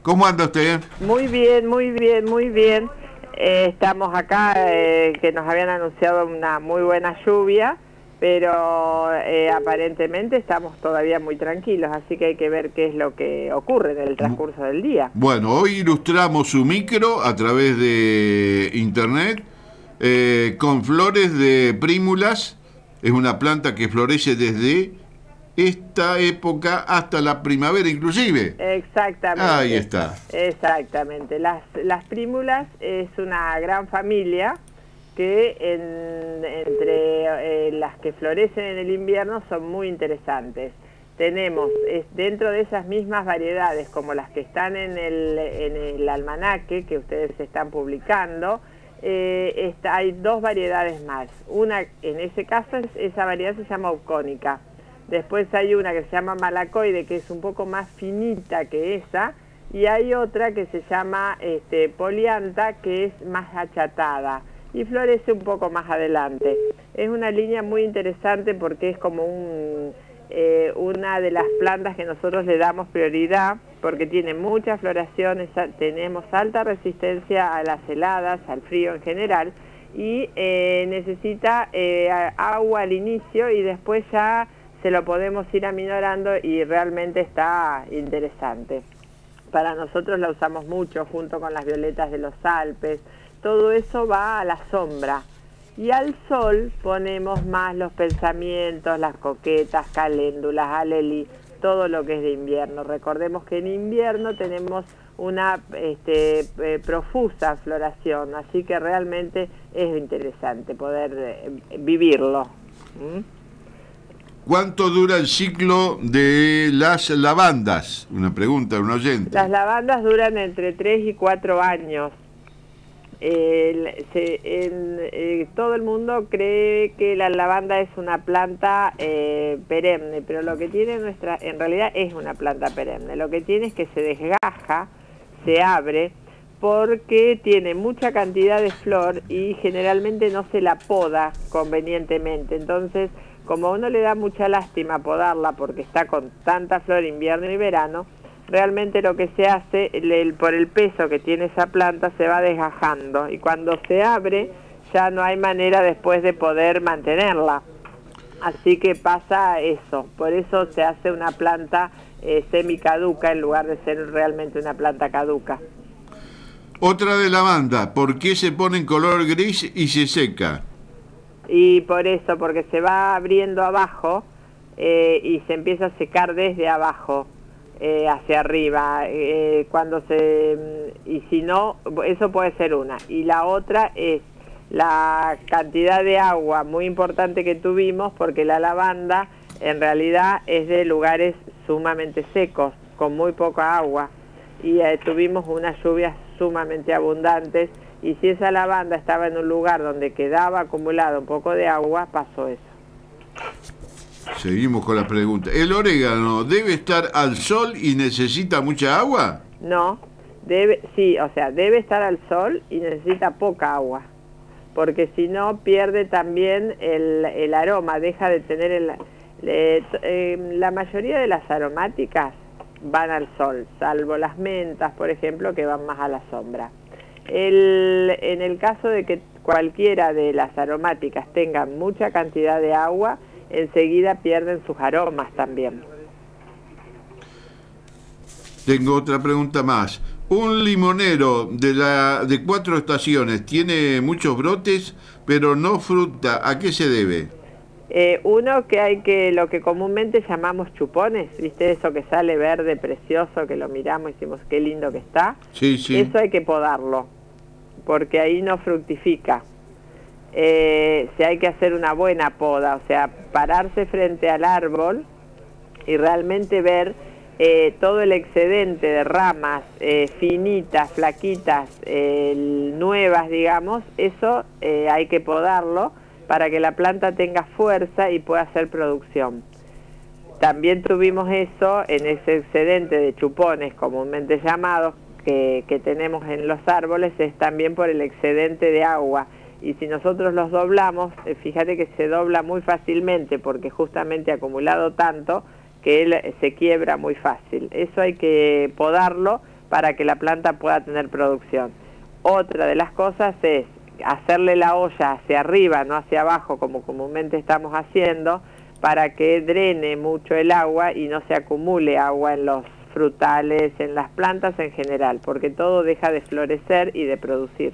¿Cómo anda usted? Muy bien, muy bien, muy bien. Estamos acá, que nos habían anunciado una muy buena lluvia, pero aparentemente estamos todavía muy tranquilos, así que hay que ver qué es lo que ocurre en el transcurso del día. Bueno, hoy ilustramos su micro a través de internet con flores de prímulas. Es una planta que florece desde esta época hasta la primavera inclusive. Ahí Exactamente, está. exactamente. Las prímulas es una gran familia que entre las que florecen en el invierno son muy interesantes. Tenemos dentro de esas mismas variedades, como las que están en el almanaque que ustedes están publicando, hay dos variedades más. Una, en ese caso, esa variedad se llama aucónica. Después hay una que se llama malacoide, que es un poco más finita que esa, y hay otra que se llama polianta, que es más achatada y florece un poco más adelante. Es una línea muy interesante porque es como una de las plantas que nosotros le damos prioridad porque tiene muchas floraciones, tenemos alta resistencia a las heladas, al frío en general, y necesita agua al inicio y después ya se lo podemos ir aminorando y realmente está interesante. Para nosotros la usamos mucho junto con las violetas de los Alpes. Todo eso va a la sombra. Y al sol ponemos más los pensamientos, las coquetas, caléndulas, alelí, todo lo que es de invierno. Recordemos que en invierno tenemos una profusa floración, así que realmente es interesante poder vivirlo. ¿Cuánto dura el ciclo de las lavandas? Una pregunta de un oyente. Las lavandas duran entre 3 y 4 años. Todo el mundo cree que la lavanda es una planta perenne, pero lo que tiene en realidad es una planta perenne. Lo que tiene es que se desgaja, se abre, porque tiene mucha cantidad de flor y generalmente no se la poda convenientemente. Entonces, como a uno le da mucha lástima podarla porque está con tanta flor invierno y verano, realmente lo que se hace, por el peso que tiene esa planta, se va desgajando y cuando se abre ya no hay manera después de poder mantenerla. Así que pasa eso, por eso se hace una planta semicaduca en lugar de ser realmente una planta caduca. Otra de lavanda, ¿por qué se pone en color gris y se seca? Y por eso, porque se va abriendo abajo y se empieza a secar desde abajo hacia arriba. Y si no, eso puede ser una. Y la otra es la cantidad de agua muy importante que tuvimos, porque la lavanda en realidad es de lugares sumamente secos, con muy poca agua. Y tuvimos unas lluvias sumamente abundantes. Y si esa lavanda estaba en un lugar donde quedaba acumulado un poco de agua, pasó eso. Seguimos con la pregunta. ¿El orégano debe estar al sol y necesita mucha agua? No, sí, o sea, debe estar al sol y necesita poca agua, porque si no pierde también el aroma, deja de tener la mayoría de las aromáticas van al sol, salvo las mentas, por ejemplo, que van más a la sombra. En el caso de que cualquiera de las aromáticas tenga mucha cantidad de agua, enseguida pierden sus aromas también. Tengo otra pregunta más. Un limonero de 4 estaciones tiene muchos brotes, pero no fruta. ¿A qué se debe? Uno que lo que comúnmente llamamos chupones, ¿viste? Eso que sale verde precioso, que lo miramos y decimos qué lindo que está. Sí, sí. Eso hay que podarlo, porque ahí no fructifica. Se hay que hacer una buena poda, o sea, pararse frente al árbol y realmente ver todo el excedente de ramas finitas, flaquitas, nuevas, digamos. Eso hay que podarlo para que la planta tenga fuerza y pueda hacer producción. También tuvimos eso en ese excedente de chupones comúnmente llamados que tenemos en los árboles, es también por el excedente de agua. Y si nosotros los doblamos, fíjate que se dobla muy fácilmente porque justamente ha acumulado tanto que él se quiebra muy fácil. Eso hay que podarlo para que la planta pueda tener producción. Otra de las cosas es hacerle la olla hacia arriba, no hacia abajo como comúnmente estamos haciendo, para que drene mucho el agua y no se acumule agua en los frutales, en las plantas en general, porque todo deja de florecer y de producir.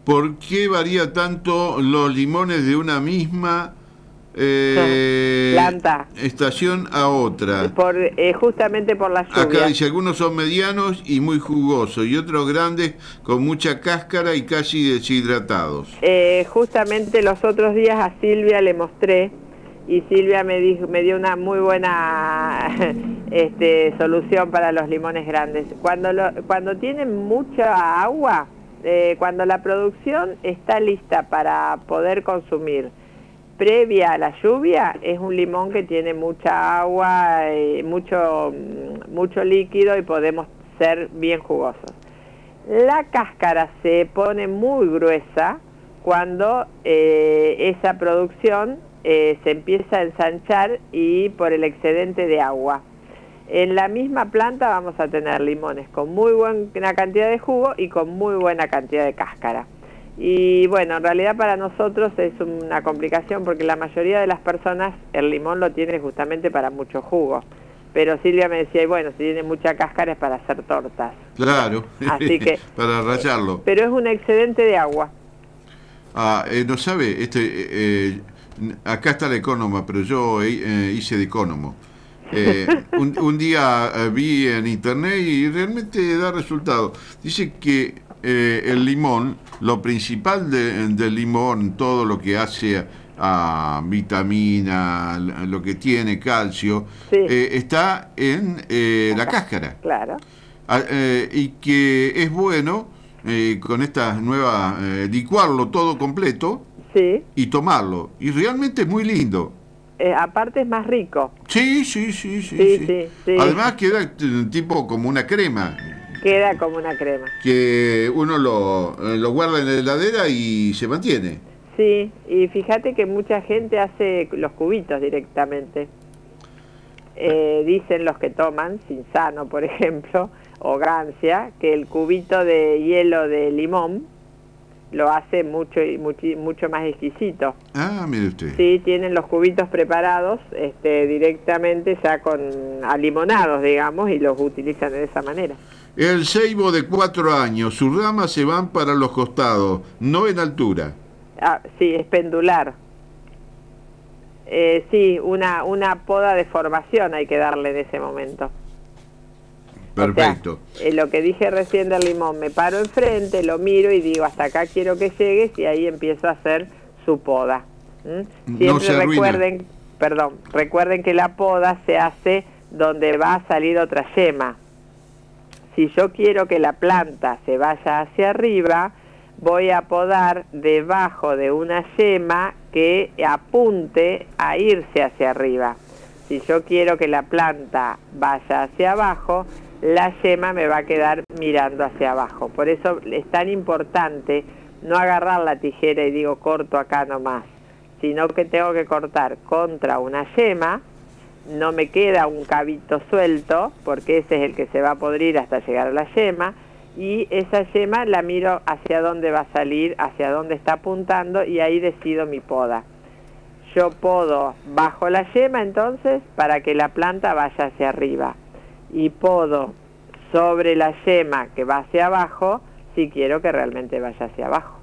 ¿Por qué varía tanto los limones de una misma planta estación a otra? Justamente por la lluvia. Acá dice, algunos son medianos y muy jugosos, y otros grandes con mucha cáscara y casi deshidratados. Justamente los otros días a Silvia le mostré, y Silvia me dio una muy buena solución para los limones grandes. Cuando tienen mucha agua, cuando la producción está lista para poder consumir, previa a la lluvia, es un limón que tiene mucha agua, mucho líquido, y podemos ser bien jugosos. La cáscara se pone muy gruesa cuando esa producción se empieza a ensanchar y por el excedente de agua. En la misma planta vamos a tener limones con muy buena cantidad de jugo y con muy buena cantidad de cáscara. Y bueno, en realidad para nosotros es una complicación porque la mayoría de las personas el limón lo tiene justamente para mucho jugo. Pero Silvia me decía, y bueno, si tiene mucha cáscara es para hacer tortas. Claro, así que, para rallarlo. Pero es un excedente de agua. No sabe, acá está la ecónoma, pero yo hice de ecónomo. Un día vi en internet y realmente da resultado. Dice que el limón, lo principal del limón, todo lo que hace a vitamina, lo que tiene calcio, sí, está en la cáscara. Claro. Y que es bueno con estas nuevas, licuarlo todo completo, sí, y tomarlo. Y realmente es muy lindo. Aparte es más rico. Sí. Además queda tipo como una crema. Queda como una crema. Que uno lo guarda en la heladera y se mantiene. Sí, y fíjate que mucha gente hace los cubitos directamente. Dicen los que toman, Cinzano por ejemplo, o Gancia, que el cubito de hielo de limón lo hace mucho más exquisito. Ah, mire usted. Sí, tienen los cubitos preparados directamente ya alimonados, digamos, y los utilizan de esa manera. El ceibo de 4 años, sus ramas se van para los costados, no en altura. Sí, es pendular. Sí, una poda de formación hay que darle en ese momento. Perfecto. O sea, lo que dije recién del limón, me paro enfrente, lo miro y digo, hasta acá quiero que llegues, y ahí empiezo a hacer su poda. Siempre no se recuerden que la poda se hace donde va a salir otra yema. Si yo quiero que la planta se vaya hacia arriba, voy a podar debajo de una yema que apunte a irse hacia arriba. Si yo quiero que la planta vaya hacia abajo, la yema me va a quedar mirando hacia abajo. Por eso es tan importante no agarrar la tijera y digo corto acá nomás, sino que tengo que cortar contra una yema. No me queda un cabito suelto, porque ese es el que se va a podrir hasta llegar a la yema, y esa yema la miro hacia dónde va a salir, hacia dónde está apuntando, y ahí decido mi poda. Yo podo bajo la yema entonces para que la planta vaya hacia arriba, y podo sobre la yema que va hacia abajo si quiero que realmente vaya hacia abajo.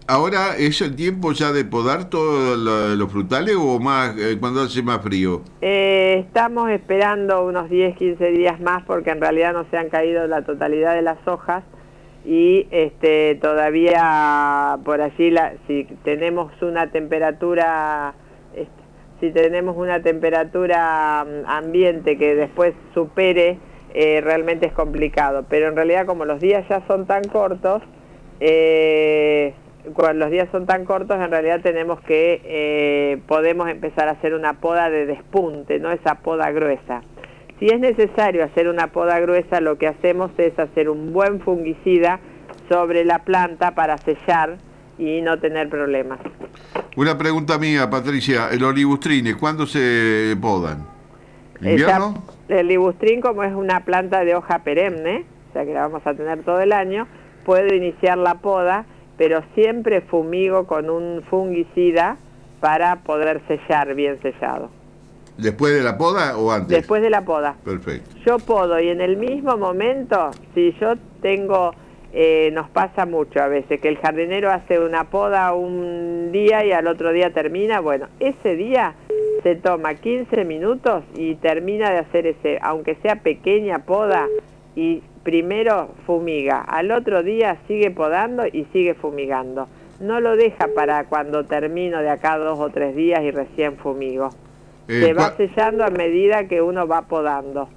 ¿Ahora es el tiempo ya de podar todos los frutales o más cuando hace más frío? Estamos esperando unos 10, 15 días más porque en realidad no se han caído la totalidad de las hojas y todavía por allí si tenemos una temperatura ambiente que después supere, realmente es complicado, pero en realidad como los días ya son tan cortos, cuando los días son tan cortos, en realidad podemos empezar a hacer una poda de despunte, no esa poda gruesa. Si es necesario hacer una poda gruesa, lo que hacemos es hacer un buen fungicida sobre la planta para sellar y no tener problemas. Una pregunta mía, Patricia, los ligustrines, ¿cuándo se podan? ¿Invierno? El libustrín, como es una planta de hoja perenne, o sea que la vamos a tener todo el año, puedo iniciar la poda, pero siempre fumigo con un fungicida para poder sellar bien sellado. ¿Después de la poda o antes? Después de la poda. Perfecto. Yo podo y en el mismo momento, si yo tengo, nos pasa mucho a veces, que el jardinero hace una poda un día y al otro día termina, bueno, ese día se toma 15 minutos y termina de hacer ese, aunque sea pequeña poda, y primero fumiga, al otro día sigue podando y sigue fumigando. No lo deja para cuando termino de acá 2 o 3 días y recién fumigo. Se va sellando a medida que uno va podando.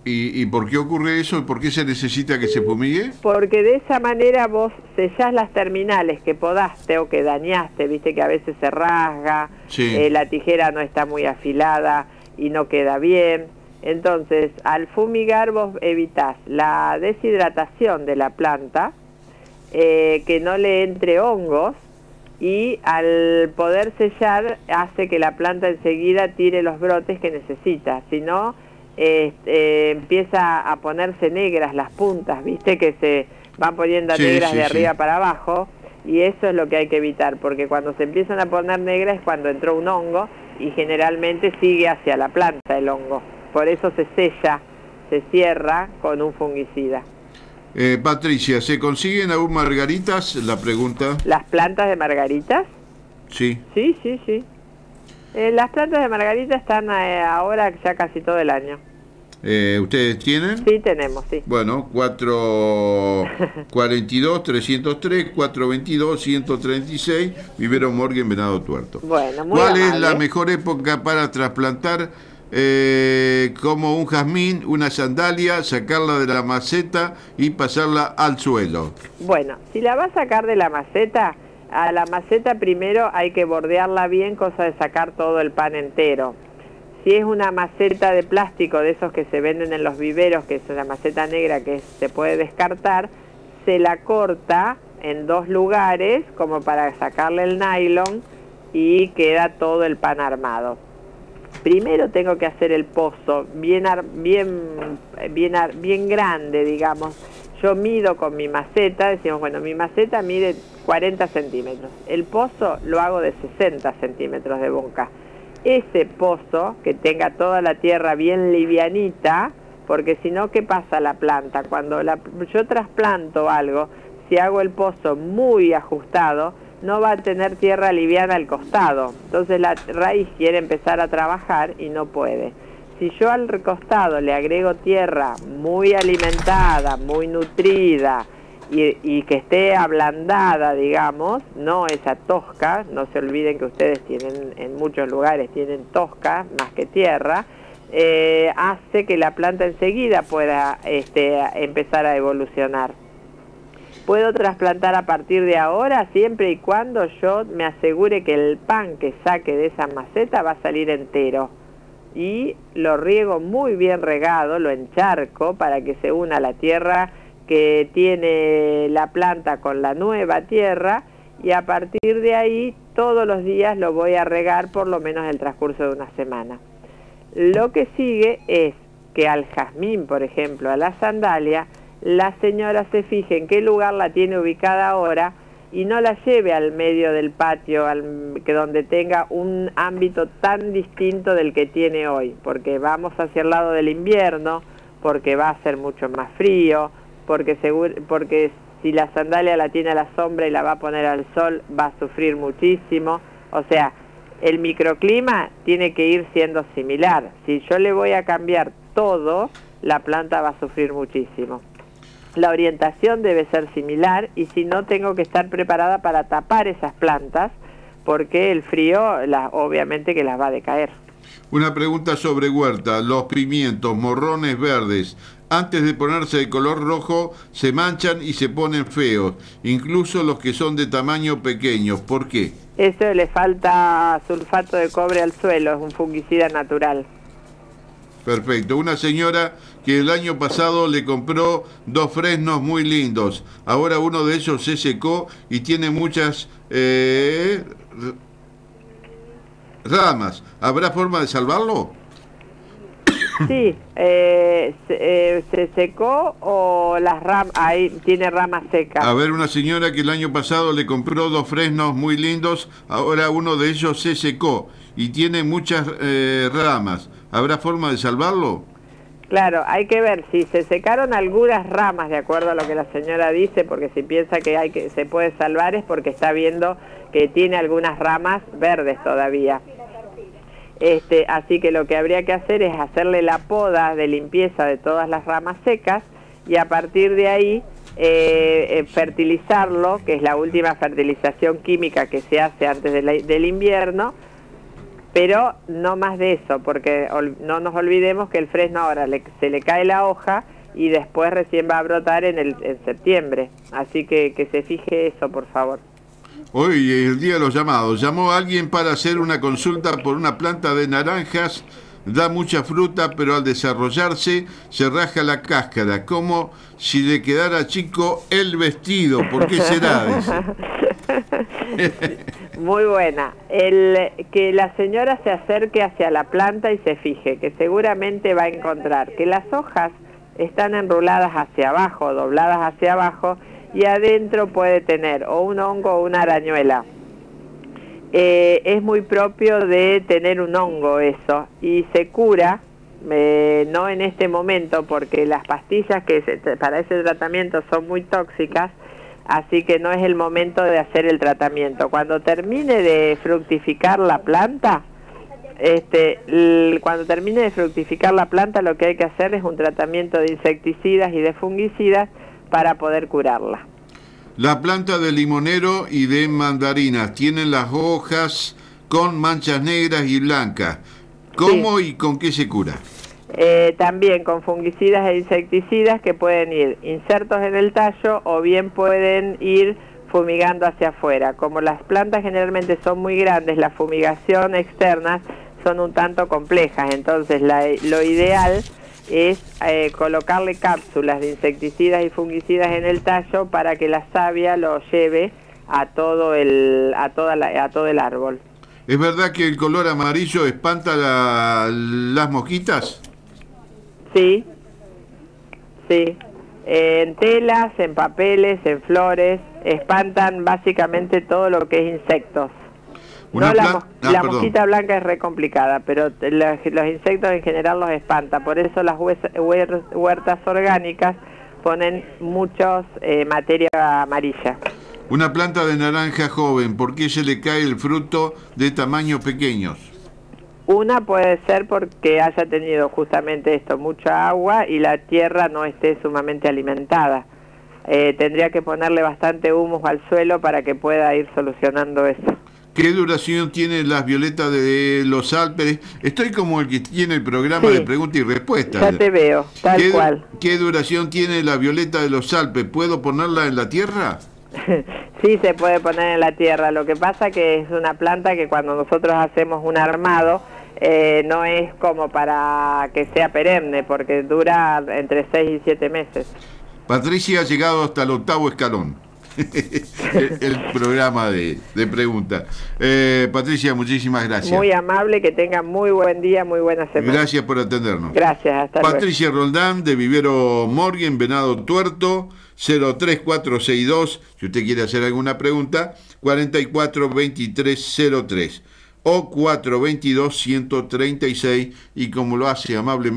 ¿Y por qué ocurre eso? ¿Por qué se necesita que se fumigue? Porque de esa manera vos sellás las terminales que podaste o que dañaste, viste que a veces se rasga, sí. La tijera no está muy afilada y no queda bien. Entonces, al fumigar vos evitás la deshidratación de la planta, que no le entre hongos, y al poder sellar hace que la planta enseguida tire los brotes que necesita, si no empieza a ponerse negras las puntas, viste que se van poniendo negras de arriba para abajo, y eso es lo que hay que evitar, porque cuando se empiezan a poner negras es cuando entró un hongo y generalmente sigue hacia la planta el hongo, por eso se sella, se cierra con un fungicida. Patricia, ¿se consiguen aún margaritas? La pregunta. ¿Las plantas de margaritas? Sí. Sí. Las plantas de margarita están ahora ya casi todo el año. ¿Ustedes tienen? Sí, tenemos, sí. Bueno, 442, 303, 422, 136, Vivero Morgan, Venado Tuerto. Bueno, muy ¿Cuál amable. es la mejor época para trasplantar como un jazmín, una sandalia, sacarla de la maceta y pasarla al suelo? Bueno, si la va a sacar de la maceta, a la maceta primero hay que bordearla bien, cosa de sacar todo el pan entero. Si es una maceta de plástico, de esos que se venden en los viveros, que es una maceta negra que se puede descartar, se la corta en 2 lugares como para sacarle el nylon y queda todo el pan armado. Primero tengo que hacer el pozo bien grande, digamos. Yo mido con mi maceta, decimos, bueno, mi maceta mide 40 centímetros. El pozo lo hago de 60 centímetros de boca. Ese pozo, que tenga toda la tierra bien livianita, porque si no, ¿qué pasa a la planta? Cuando yo trasplanto algo, si hago el pozo muy ajustado, no va a tener tierra liviana al costado. Entonces la raíz quiere empezar a trabajar y no puede. Si yo al costado le agrego tierra muy alimentada, muy nutrida y que esté ablandada, digamos, no esa tosca, no se olviden que ustedes tienen, en muchos lugares tienen tosca más que tierra, hace que la planta enseguida pueda empezar a evolucionar. Puedo trasplantar a partir de ahora siempre y cuando yo me asegure que el pan que saque de esa maceta va a salir entero. Y lo riego muy bien regado, lo encharco para que se una la tierra que tiene la planta con la nueva tierra, y a partir de ahí todos los días lo voy a regar por lo menos el transcurso de una semana. Lo que sigue es que al jazmín, por ejemplo, a la sandalia, la señora se fije en qué lugar la tiene ubicada ahora y no la lleve al medio del patio, que donde tenga un ámbito tan distinto del que tiene hoy, porque vamos hacia el lado del invierno, porque va a ser mucho más frío, porque si la sandalia la tiene a la sombra y la va a poner al sol, va a sufrir muchísimo. O sea, el microclima tiene que ir siendo similar. Si yo le voy a cambiar todo, la planta va a sufrir muchísimo. La orientación debe ser similar, y si no, tengo que estar preparada para tapar esas plantas, porque el frío obviamente que las va a decaer. Una pregunta sobre huerta. Los pimientos morrones verdes, antes de ponerse de color rojo, se manchan y se ponen feos, incluso los que son de tamaño pequeño. ¿Por qué? Eso le falta sulfato de cobre al suelo, es un fungicida natural. Perfecto. Una señora que el año pasado le compró 2 fresnos muy lindos. Ahora uno de ellos se secó y tiene muchas ramas. ¿Habrá forma de salvarlo? Sí, ¿se secó o las ramas, ahí tiene ramas secas? A ver, una señora que el año pasado le compró 2 fresnos muy lindos, ahora uno de ellos se secó y tiene muchas ramas. ¿Habrá forma de salvarlo? Claro, hay que ver si se secaron algunas ramas, de acuerdo a lo que la señora dice, porque si piensa que se puede salvar es porque está viendo que tiene algunas ramas verdes todavía. Así que lo que habría que hacer es hacerle la poda de limpieza de todas las ramas secas y a partir de ahí fertilizarlo, que es la última fertilización química que se hace antes del invierno, pero no más de eso, porque no nos olvidemos que el fresno ahora se le cae la hoja y después recién va a brotar en septiembre. Así que se fije eso, por favor. Hoy es el día de los llamados. Llamó alguien para hacer una consulta por una planta de naranjas. Da mucha fruta, pero al desarrollarse se raja la cáscara, como si le quedara chico el vestido. ¿Por qué será? Dice. Muy buena. Que la señora se acerque hacia la planta y se fije, que seguramente va a encontrar que las hojas están enruladas hacia abajo, dobladas hacia abajo, y adentro puede tener o un hongo o una arañuela. Es muy propio de tener un hongo eso, y se cura, no en este momento, porque las pastillas para ese tratamiento son muy tóxicas, así que no es el momento de hacer el tratamiento. Cuando termine de fructificar la planta, lo que hay que hacer es un tratamiento de insecticidas y de fungicidas para poder curarla. La planta de limonero y de mandarinas tienen las hojas con manchas negras y blancas. ¿Cómo y con qué se cura? También con fungicidas e insecticidas que pueden ir insertos en el tallo o bien pueden ir fumigando hacia afuera. Como las plantas generalmente son muy grandes, la fumigación externas son un tanto complejas, entonces lo ideal es colocarle cápsulas de insecticidas y fungicidas en el tallo para que la savia lo lleve a todo el árbol. ¿Es verdad que el color amarillo espanta las mosquitas? Sí, sí. En telas, en papeles, en flores, espantan básicamente todo lo que es insectos. La mosquita blanca es re complicada, pero los insectos en general los espanta. Por eso las huertas orgánicas ponen muchos materia amarilla. Una planta de naranja joven, ¿por qué se le cae el fruto de tamaños pequeños? Una puede ser porque haya tenido justamente esto, mucha agua y la tierra no esté sumamente alimentada. Tendría que ponerle bastante humus al suelo para que pueda ir solucionando eso. ¿Qué duración tiene las violetas de los Alpes? Estoy como el que tiene el programa de preguntas y respuestas. Ya te veo, tal cual. ¿Qué duración tiene la violeta de los Alpes? ¿Puedo ponerla en la tierra? Sí, se puede poner en la tierra. Lo que pasa que es una planta que cuando nosotros hacemos un armado, no es como para que sea perenne, porque dura entre 6 y 7 meses. Patricia ha llegado hasta el 8º escalón. el programa de preguntas. Patricia, muchísimas gracias. Muy amable, que tenga muy buen día, muy buena semana. Gracias por atendernos. Gracias, hasta luego. Patricia Roldán, de Vivero Morgan, Venado Tuerto, 03462, si usted quiere hacer alguna pregunta, 442303 o 422-136, y como lo hace amablemente